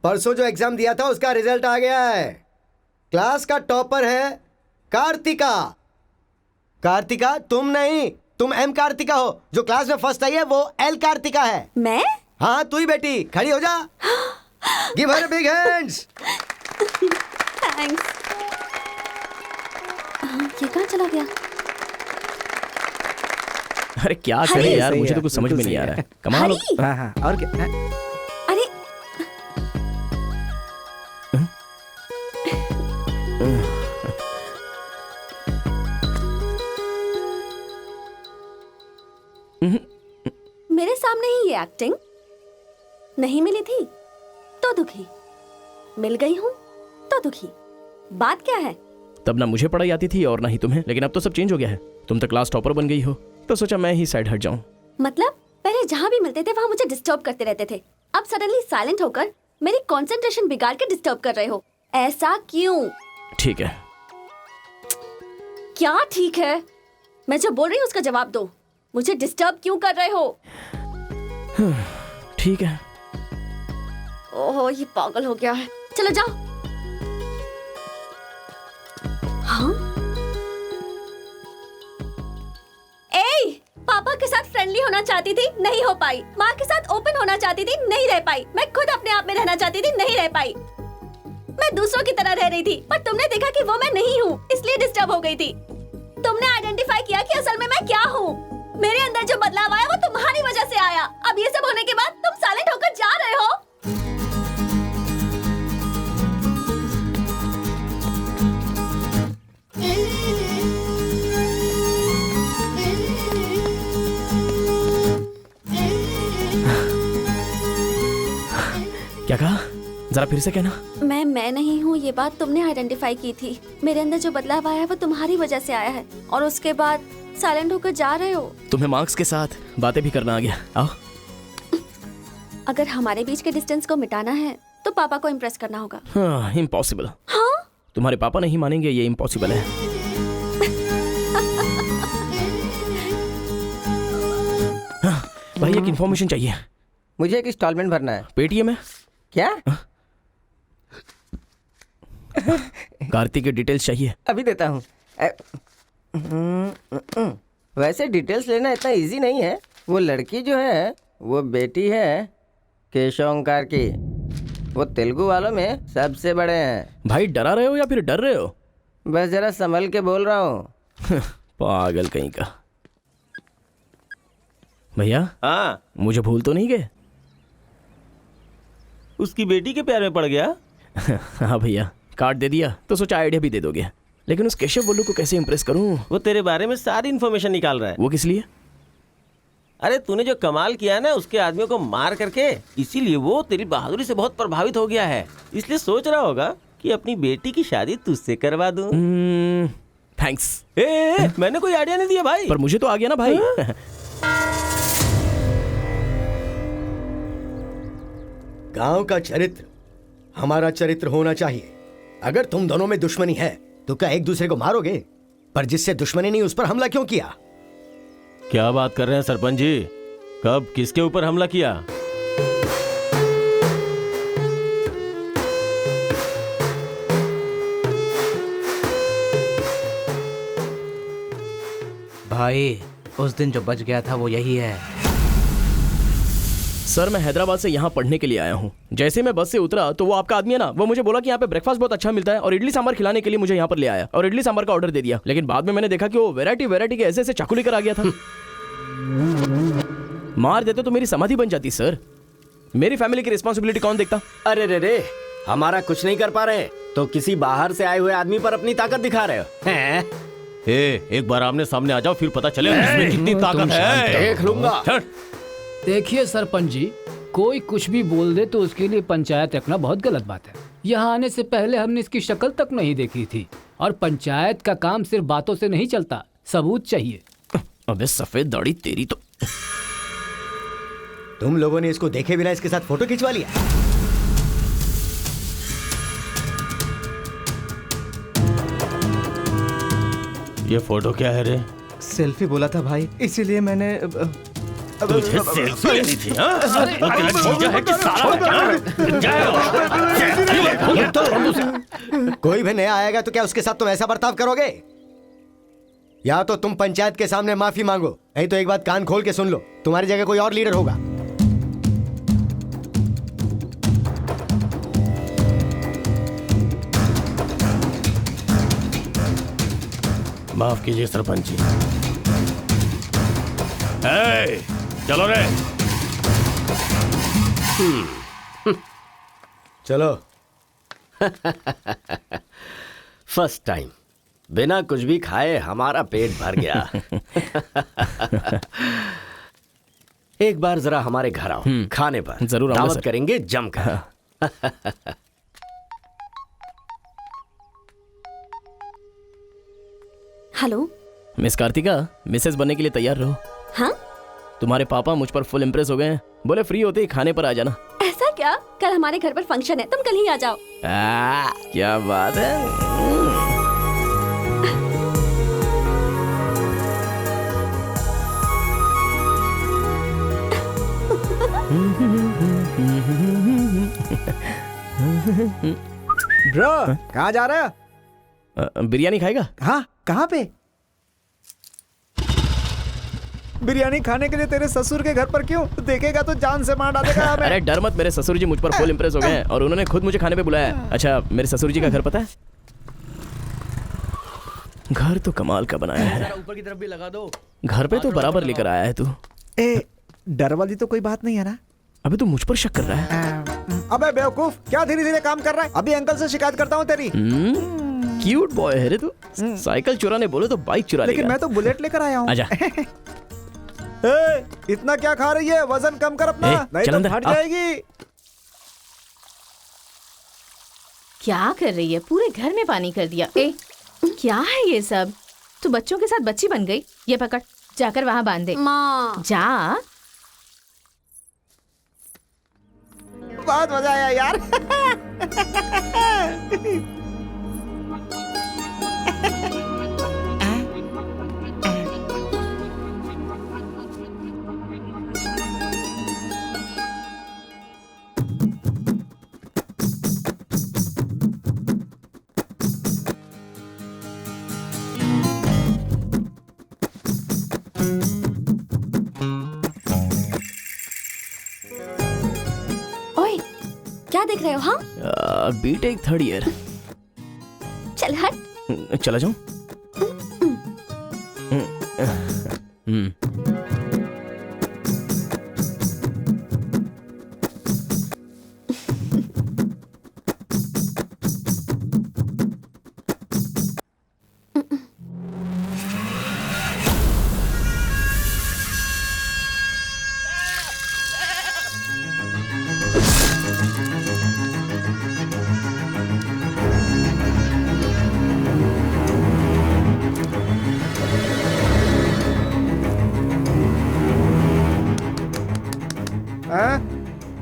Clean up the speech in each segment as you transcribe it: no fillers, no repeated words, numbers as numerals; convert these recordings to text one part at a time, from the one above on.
परसों जो एग्जाम दिया था उसका रिजल्ट आ गया है। क्लास का टॉपर है कार्तिका। कार्तिका तुम नहीं, तुम एम कार्तिका हो। जो क्लास में फर्स्ट आई है वो एल कार्तिका है। मैं? हाँ तू ही बेटी, खड़ी हो जा। Give her big hands. Thanks. ये कहाँ चला गया? अरे क्या करे यार, मुझे तो कुछ समझ में नहीं आ रहा है। कमाल हो। हाँ और क्या? अरे मेरे सामने ही ये एक्टिंग। नहीं मिली थी तो दुखी, मिल गई हूँ तो दुखी। बात क्या है? तब ना मुझे पढ़ाई आती थी और ना ही तुम्हें, लेकिन अब तो सब चेंज हो गया है। तुम तो क्लास टॉपर बन गई हो, तो सोचा मैं ही साइड हट जाऊं। मतलब पहले जहाँ भी मिलते थे वहाँ मुझे डिस्टर्ब करते रहते थे, अब सडनली साइलेंट होकर मेरी कंसंट्रेशन बिगाड़ के डिस्टर्ब कर रहे हो। ऐसा क्यों? ठीक है। क्या ठीक है? मैं जो बोल रही हूँ उसका जवाब दो। मुझे डिस्टर्ब क्यों कर रहे हो? ठीक है। ओह ये पागल हो गया है। चलो जाओ। हाँ? ए, पापा के साथ फ्रेंडली होना चाहती थी, नहीं हो पाई। माँ के साथ ओपन होना चाहती थी, नहीं रह पाई। मैं खुद अपने आप में रहना चाहती थी, नहीं रह पाई। मैं दूसरों की तरह रह रही थी, पर तुमने देखा कि वो मैं नहीं हूँ, इसलिए डिस्टर्ब हो गई थी। तुमने आइडेंटिफाई किया कि असल में मैं क्या हूँ। मेरे अंदर जो बदलाव आया वो तुम्हारी वजह से आया। अब ये सब होने के बाद तुम साइलेंट होकर जा रहे हो। क्या कहा? जरा फिर से कहना। मैं नहीं हूँ, ये बात तुमने आइडेंटिफाई की थी। मेरे अंदर जो बदलाव आया है वो तुम्हारी वजह से आया है, और उसके बाद साइलेंट होकर जा रहे हो। तुम्हें मार्क्स के साथ बातें भी करना आ गया। आओ। अगर हमारे बीच के डिस्टेंस को मिटाना है तो पापा को इम्प्रेस करना होगा। हाँ, इम्पॉसिबल। हाँ? तुम्हारे पापा नहीं मानेंगे, ये इम्पॉसिबल है। हाँ, भाई एक इन्फॉर्मेशन चाहिए। मुझे एक इंस्टॉलमेंट भरना है। पेटीएम है क्या? कार्तिक की डिटेल्स चाहिए। अभी देता हूँ। वैसे डिटेल्स लेना इतना इजी नहीं है। वो लड़की जो है वो बेटी है केशव ओंकार की। वो तेलुगु वालों में सबसे बड़े हैं। भाई डरा रहे हो या फिर डर रहे हो? बस जरा संभल के बोल रहा हूँ। पागल कहीं का। भैया हाँ, मुझे भूल तो नहीं गए? उसकी बेटी के प्यार में पड़ गया। हाँ भैया, कार्ड दे दिया तो सोचा आइडिया भी दे दोगे, लेकिन उस केशव बोलू को कैसे इम्प्रेस करूं? वो तेरे बारे में सारी इन्फॉर्मेशन निकाल रहा है। वो किस लिए? अरे तूने जो कमाल किया ना उसके आदमियों को मार करके, इसीलिए वो तेरी बहादुरी से बहुत प्रभावित हो गया है। इसलिए सोच रहा होगा कि अपनी बेटी की शादी तुझसे करवा दूं। थैंक्स। मैंने कोई आइडिया नहीं दिया भाई। पर मुझे तो आ गया ना भाई। गांव का चरित्र हमारा चरित्र होना चाहिए। अगर तुम दोनों में दुश्मनी है तो क्या एक दूसरे को मारोगे? पर जिससे दुश्मनी नहीं उस पर हमला क्यों किया? क्या बात कर रहे हैं सरपंच जी? कब किसके ऊपर हमला किया? भाई उस दिन जो बच गया था वो यही है। सर मैं हैदराबाद से यहाँ पढ़ने के लिए आया हूँ। जैसे मैं बस से उतरा तो वो आपका आदमी है ना, वो मुझे बोला कि यहाँ पे ब्रेकफास्ट बहुत अच्छा मिलता है और इडली सांभर खिलाने के लिए मुझे यहाँ पर ले आया और इडली सांभर का ऑर्डर दे दिया। लेकिन बाद में मैंने देखा कि वो वैरायटी के ऐसे ऐसे चाकू लेकर आ गया था। मार देते तो मेरी समाधि बन जाती सर। मेरी फैमिली की रिस्पॉन्सिबिलिटी कौन देखता? अरे रे रे, हमारा कुछ नहीं कर पा रहे तो किसी बाहर से आए हुए आदमी पर अपनी ताकत दिखा रहे हो हैं? एक बार आमने सामने आ जाओ, फिर पता चले इसमें कितनी ताकत है। देख लूंगा। देखिए सरपंच जी, कोई कुछ भी बोल दे तो उसके लिए पंचायत रखना बहुत गलत बात है। यहाँ आने से पहले हमने इसकी शक्ल तक नहीं देखी थी, और पंचायत का काम सिर्फ बातों से नहीं चलता, सबूत चाहिए। अबे सफेद दाढ़ी तेरी तो। तुम लोगों ने इसको देखे बिना इसके साथ फोटो खिंचवा लिया। ये फोटो क्या है रे? सेल्फी बोला था भाई, इसीलिए मैंने। तुझे सेल्फी लेनी थी, हाँ? वो तेरा जीजा है कि साला बच्चा? जय हो। कोई भी नया आएगा तो क्या उसके साथ तुम ऐसा बर्ताव करोगे? या तो तुम पंचायत के सामने माफी मांगो, नहीं तो एक बात कान खोल के सुन लो, तुम्हारी जगह कोई और लीडर होगा। माफ कीजिए सरपंच जी। चलो रे। चलो। फर्स्ट टाइम बिना कुछ भी खाए हमारा पेट भर गया। एक बार जरा हमारे घर आओ, खाने पर जरूर आऊंगा दावत सर। करेंगे जमकर। हेलो। मिस कार्तिका, मिसेस बनने के लिए तैयार रहो। हाँ, तुम्हारे पापा मुझ पर फुल इम्प्रेस हो गए हैं, बोले फ्री होते ही खाने पर आ जाना। ऐसा क्या? कल हमारे घर पर फंक्शन है, तुम कल ही आ जाओ। क्या बात है। ब्रो, कहाँ जा रहे हो? बिरयानी खाएगा? हाँ, कहाँ पे? बिरयानी खाने के लिए तेरे ससुर के घर पर क्यों? देखेगा तो जान से मार डालेगा हमें। अरे डर मत, मेरे ससुर जी मुझ पर फुल इम्प्रेस हो गए हैं और उन्होंने खुद मुझे खाने पे बुलाया है। अच्छा, मेरे ससुर जी का घर पता है? घर तो कमाल का बनाया है। ऊपर की तरफ भी लगा दो। घर पे तो बराबर लेकर आया है तू। ए, डर वाली तो कोई बात नहीं है ना? अबे तू मुझ पर शक कर रहा है? अबे बेवकूफ, क्या धीरे धीरे काम कर रहा है? अभी अंकल से शिकायत करता हूँ तेरी। क्यूट बॉय है रे तू। साइकिल चुराने बोले तो बाइक चुरा लेकिन लेगा। मैं तो बुलेट लेकर आया हूँ। आजा। ए, इतना क्या खा रही है? वजन कम कर अपना, ए, नहीं चल तो अंदर, फट आ। जाएगी। क्या कर रही है? पूरे घर में पानी कर दिया। ए, क्या है ये सब? तू बच्चों के साथ बच्ची बन गई। ये पकड़, जाकर वहाँ बांध दे। माँ। जा। बहुत मजा आया यार। ओए, क्या देख रहे हो? हाँ, बीटेक थर्ड ईयर। चल हट। चला जाऊं?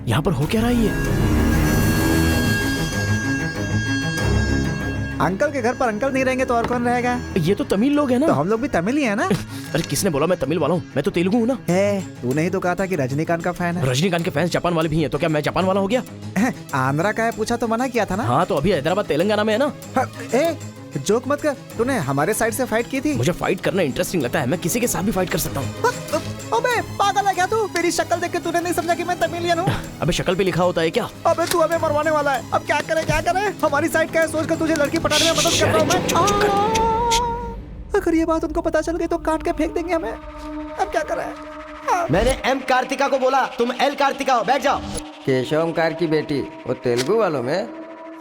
यहाँ पर हो क्या रहा है ये? अंकल के घर पर अंकल नहीं रहेंगे तो और कौन रहेगा? ये तो तमिल लोग हैं तो ना। हम लोग भी तमिल ही है ना? अरे किसने बोला मैं तमिल वाला हूँ? मैं तो तेलुगु हूँ ना। तूने ही तो कहा था कि रजनीकांत का फैन है। रजनीकांत के फैंस जापान वाले भी हैं, तो क्या मैं जापान वाला हो गया? आंध्रा का है पूछा तो मना किया था ना? हाँ, तो अभी हैदराबाद तेलंगाना में है ना। जोक मत कर, तूने हमारे साइड से फाइट की थी। मुझे फाइट करना इंटरेस्टिंग लगता है, मैं किसी के साथ भी फाइट कर सकता हूँ। अबे पागल है क्या तू? मेरी शक्ल देख के तूने नहीं समझा कि मैं तमिलियन हूँ? अबे शक्ल पे लिखा होता है क्या? अबे तू हमें मरवाने वाला है। अब क्या करे क्या करे? हमारी साइड का है, सोच कर तुझे लड़की पटाने में मदद कर रहा हूँ मैं। अगर ये बात उनको पता चल गई तो काट के फेंक देंगे हमें। अब क्या करें? मैंने एम कार्तिका को बोला, तुम एल कार्तिका हो, बैठ जाओ। केशव ओमकार की बेटी, वो तेलुगु वालों में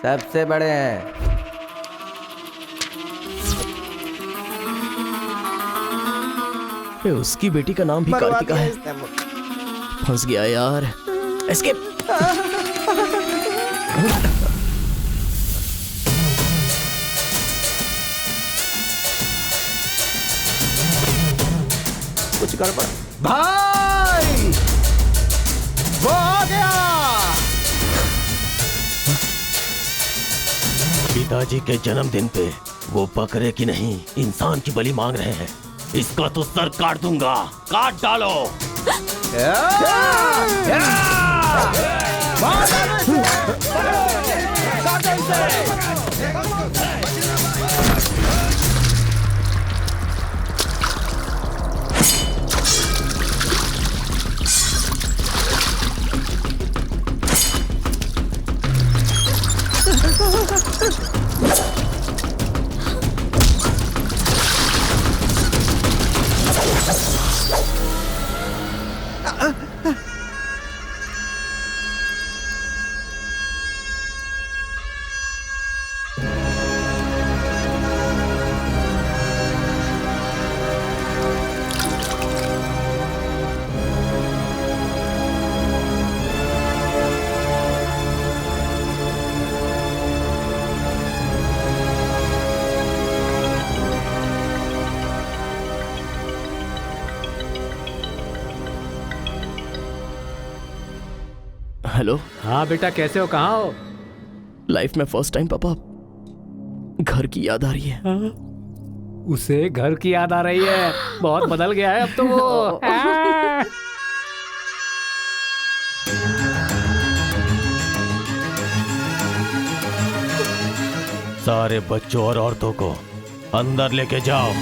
सबसे बड़े हैं। उसकी बेटी का नाम भी मरवा कार्तिका दिया है। इसने। फंस गया यार। एस्केप। कुछ गड़बड़। भाई वो आ गया। पिताजी के जन्मदिन पे वो बकरे की नहीं इंसान की बलि मांग रहे हैं। इसका तो सर काट दूंगा। काट डालो। हेलो। हाँ बेटा, कैसे हो, कहाँ हो? लाइफ में फर्स्ट टाइम पापा घर की याद आ रही है। उसे घर की याद आ रही है? बहुत बदल गया है अब तो वो। सारे बच्चों और औरतों को अंदर लेके जाओ।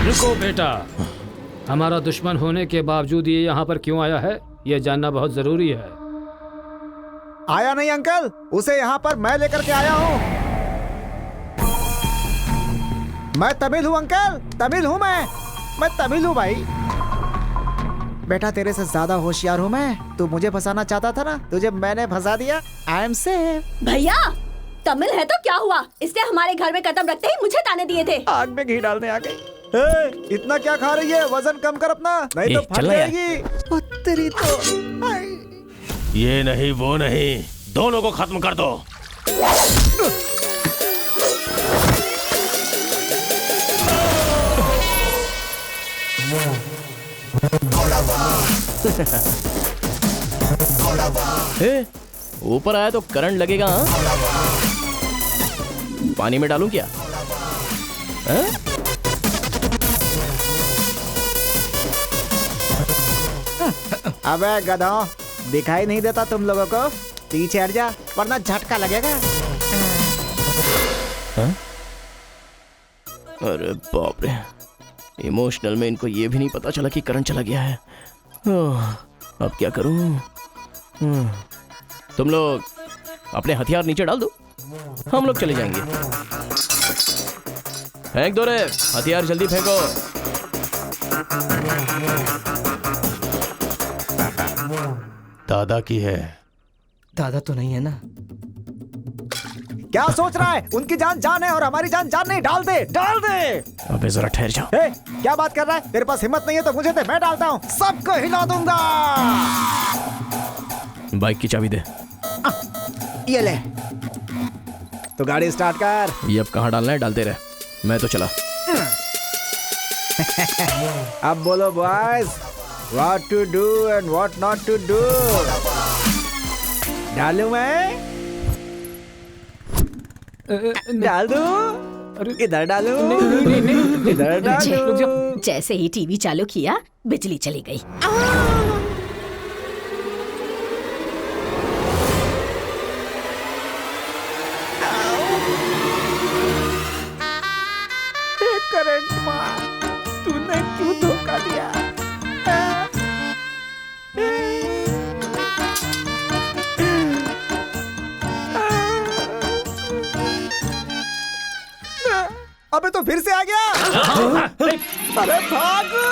रुको बेटा, हमारा दुश्मन होने के बावजूद ये यहाँ पर क्यों आया है, ये जानना बहुत जरूरी है। आया नहीं अंकल, उसे यहाँ पर मैं लेकर के आया हूँ। मैं तमिल हूँ अंकल, तमिल हूँ मैं तमिल हूँ भाई। बेटा तेरे से ज्यादा होशियार हूँ मैं। तू मुझे फंसाना चाहता था ना, तुझे मैंने फंसा दिया। I am safe. भैया तमिल है तो क्या हुआ, इसने हमारे घर में कदम रखते ही मुझे ताने दिए थे। आग में घी डालने आ गई। इतना क्या खा रही है, वजन कम कर अपना, नहीं तो फट जाएगी। तेरी तो ये नहीं वो नहीं, दोनों को खत्म कर दो। ऊपर आया तो करंट लगेगा। हाँ? पानी में डालूं क्या? अबे गधों, दिखाई नहीं देता तुम लोगों को? पीछे हट जा वरना झटका लगेगा। अरे बाप रे, इमोशनल में इनको ये भी नहीं पता चला कि करंट चला गया है। अब क्या करूं? तुम लोग अपने हथियार नीचे डाल दो, हम लोग चले जाएंगे। फेंक दो रे हथियार, जल्दी फेंको। दादा की है। दादा तो नहीं है ना? क्या सोच रहा है? उनकी जान जान है और हमारी जान जान नहीं। डाल दे, डाल दे। अबे जरा ठहर जाओ। क्या बात कर रहा है? तेरे पास हिम्मत नहीं है तो मुझे दे, मैं डालता हूँ, सबको हिला दूंगा। बाइक की चाबी दे। ये ले, तो गाड़ी स्टार्ट कर। ये अब कहाँ डालना है डालते रहे, मैं तो चला। अब बोलो boys, what to do and what not to do. डालूं मैं? डाल दूं? इधर डालूं? इधर डालूं? जैसे ही टीवी चालू किया बिजली चली गई। करंट मार, तूने क्यों धोखा दिया? अबे तो फिर से आ गया। अरे भागो!